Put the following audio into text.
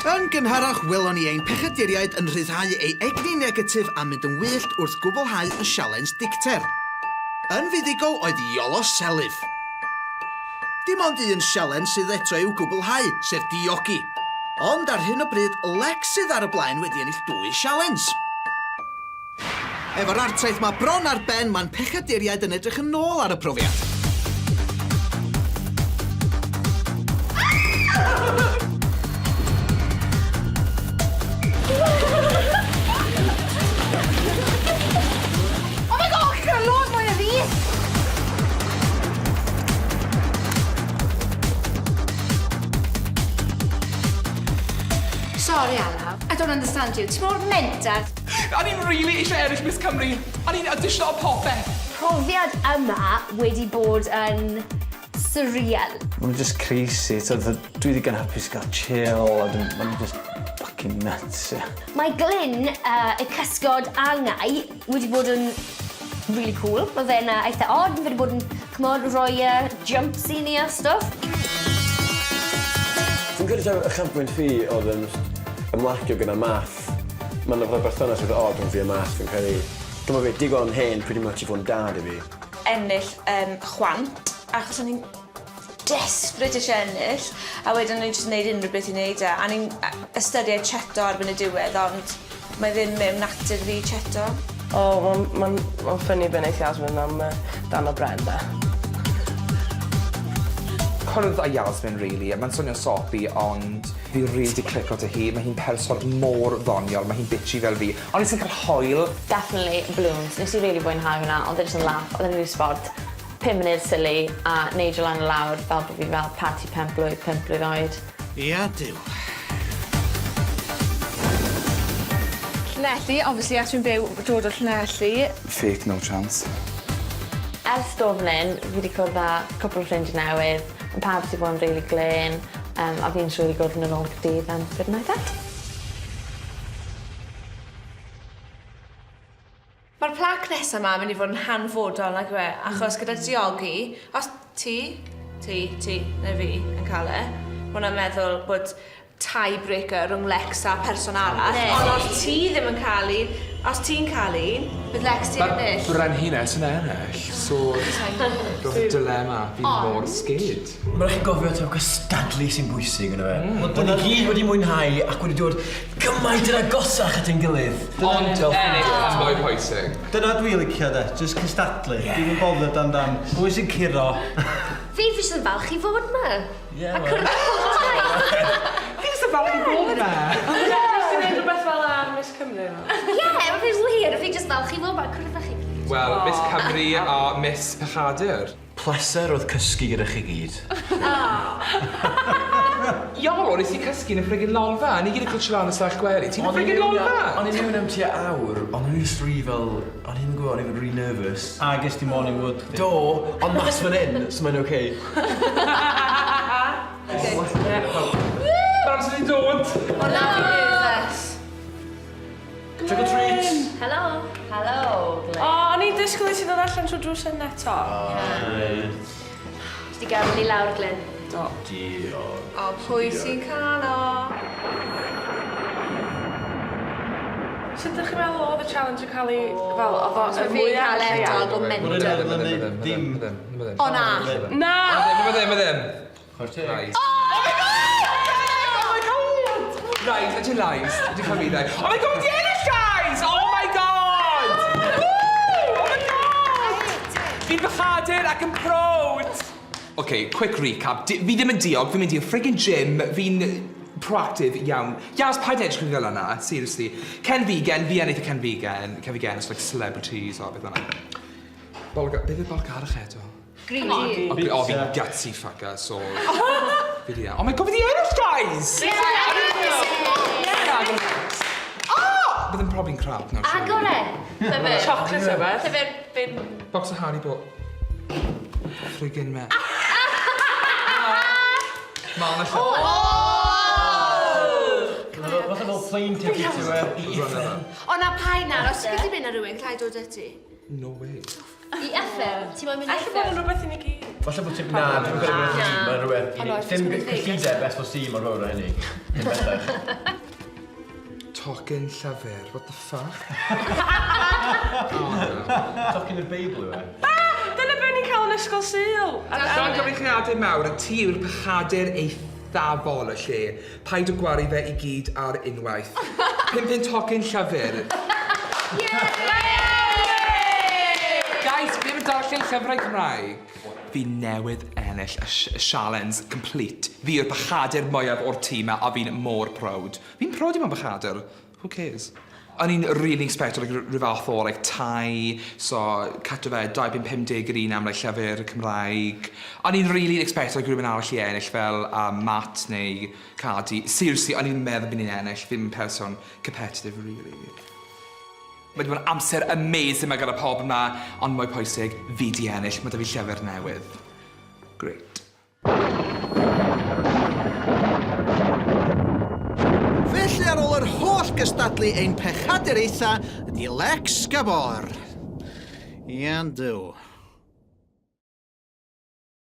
Yn gynharach, welon ni ein pechaduriaid yn rhyddhau ei egni negatif a mynd yn wyllt wrth gwblhau y sialens dicter. Yn fuddigol oedd iolo selif. Dim ond un sialens sydd eto i'w gwblhau, sef Diogi. Ond ar hyn o bryd, Lex sydd ar y blaen wedi ennill 2 sialens. Efo'r artaith mae bron ar ben, mae'n pechaduriaid yn edrych yn ôl ar y profiad. Sorry, Olaf. I don't understand you. Ti'n mor mental. O'n i'n really eisiau eraill Miss Cymru. O'n i'n audition o popeth. Profiad yma wedi bod yn surreal. Ma'n just crazy. Dwi wedi gan hapus gael chill. Ma'n just fucking nuts. Mae Glyn, y cysgod angau, wedi bod yn really cool. Mae fe'n eitha odd. Mae wedi bod yn cymod rhoi jumps i ni a stuff. Dwi'n credu taw ychafbwynt fi oedd yn ymlacio gyda math. Mae'n yfod berthynas oedd odd yn fi y math fi'n credu. Dwi'n meddwl digon hen pretty much i fod yn dad i fi. Ennill chwant, achos o'n i'n desperate eisiau ennill, a wedyn o'n i'n just wneud unrhyw beth i wneud e. A ni'n ystyried cheto erbyn y diwedd, ond mae ddim mewn natur fi cheto. Mae'n ffynnu be'n eithaf am dan o bren da. Cwrdd a Yasmin, really. Mae'n swnio'n sopi, ond fi really clico dy hi. Mae hi'n person mor ddoniol, mae hi'n bitchy fel fi. Ond nes i'n cael hwyl. Definitely balloons. Nes i really bwynhau hwnna, ond ddim yn laugh. Oedd e'n really sport. 5 munud silly, a neud o lan y lawr fel bod fi fel Patty 5 blwydd oed. Ia, diw. Llanelli, obviously, as dwi'n byw dod o Llanelli. Fake, no chance. Ers dod fan hyn, fi wedi cwrdd â cwpl o ffrindiau newydd. Mae pawb wedi bod yn really glyn, a fi'n siŵr i gwrdd yn yr ôl gydydd am byd yn oeddet. Mae'r plac nesaf yma yn mynd i fod yn hanfodol nag yw e, achos gyda Diogi, os ti neu fi yn cael e, mae hwnna'n meddwl bod tie-breaker rhwng Lex a person arall. Ond os ti ddim yn cael un, os ti'n cael un, bydd Lex ti'n ennill. Mae Brenhines yn ennill, so rwy'n dilemma, fi'n mor sgyd. Mae'n rhaid gofio taw gystadlu sy'n bwysig yna fe. Bod ni gyd wedi mwynhau ac wedi dod gymaint yn agosach at ein gilydd. Ond ennill yn mwy pwysig. Dyna dwi'n licio de, just cystadlu. Dwi'n bothered amdan pwy sy'n curo. Fi sy'n falch i fod yma. Yeah, a cwrdd â pobl. Fi sy'n falch i bod yma. Ti'n neud rhywbeth fel Miss Cymru? Ie, mae'n rhaid wir. Fi jyst falch i fod yma, cwrdd â chi. Wel, Miss Cymru a Miss PECHADUR. Pleser oedd cysgu gyda chi gyd. Iolo, nes i cysgu yn y friggin lolfa. Ni gyd yn cwtio lan y stall gwely. Ti'n y friggin lolfa? O'n i'n mynd am tua awr, ond o'n i'n sri fel... O'n i'n gwybod, o'n i'n really nervous. A ges ti morning wood. Do, ond mas fan hyn, so mae'n oce. Mae'r amser ni'n dod. O na fi nervous. Trick or treat. Hello. Hello, Glyn. O'n i'n disgwyl i ti ddod allan trwy drws yn eto. Ti gafon ni lawr, Glyn. Do. Diolch. O, pwy sy'n cael o? Sut ydych chi'n meddwl oedd y challenge yn cael ei fel, oedd So fi cael eto o mentor. Dim. O na. Na! Mae ddim. Chwarte. Right. Oh my god! Right, ydyn lies. Ydyn cael fi ddau. Oh my god, di ennill, guys! Oh my god! Woo! Oh my god! Fi'n PECHADUR ac yn proud! OK, quick recap. Fi ddim yn diog, fi'n mynd i'r friggin gym, fi'n proactive iawn. Ias, paid edrych yn fel yna, seriously. Ken Vegan, fi ennill y Ken Vegan. Ken Vegan is like celebrities o beth yna. Beth yw bolgarach eto? Green tea. O, fi'n gutsy fucker, so... Fi di oh my god, fi di ennill, guys! Bydd yn profi'n crap nawr. Agor e. chocolate rhywbeth? Sef Box o Haribo. Friggin me. Ma' na lle. Fath fel plane ticket to Ethan. O na pain ar, os ydych chi'n mynd ar rhywun, cael dod ati? No way. I effer. Ti'n mynd i Alla bod yn effer. rhywbeth i ni gyd. Falle bod ti'n... Na, dwi'n credu bod mae'n rhywbeth... Dim cyllideb SLC mor fawr o hynny. Dim bellach. Tocyn llyfr, what the fuck? Tocyn i'r Beibl yw e? Dyna be ni'n cael yn ysgol Sul. Rhan gyfeilliadau mawr, y tŷ yw'r pechadur eithafol y lle. Paid o gwari fe i gyd ar unwaith. 5 tocyn llyfr. Guys, fi ddim yn darllen llyfrau Cymraeg. Fi newydd ennill y challenge complete. Fi yw'r pechadur mwyaf o'r tîm a fi'n mor proud. Fi'n proud i mewn pechadur. Who cares? O'n i'n really expecto rhyw fath o tai, so cadw fe 250 yr un am llyfr Cymraeg. O'n i'n really expecto rhywun arall i ennill fel Matt neu Cardi. Seriously, o'n i'n meddwl bydd ni'n ennill. Fi'n person competitive, really. Mae wedi bod yn amser amazing mae gyda pob yma, ond mwy pwysig, fi di ennill, mae da fi llyfr newydd. Great. Felly ar ôl yr holl gystadlu ein pechaduraetha ydi Lex Gabor. Ian dw.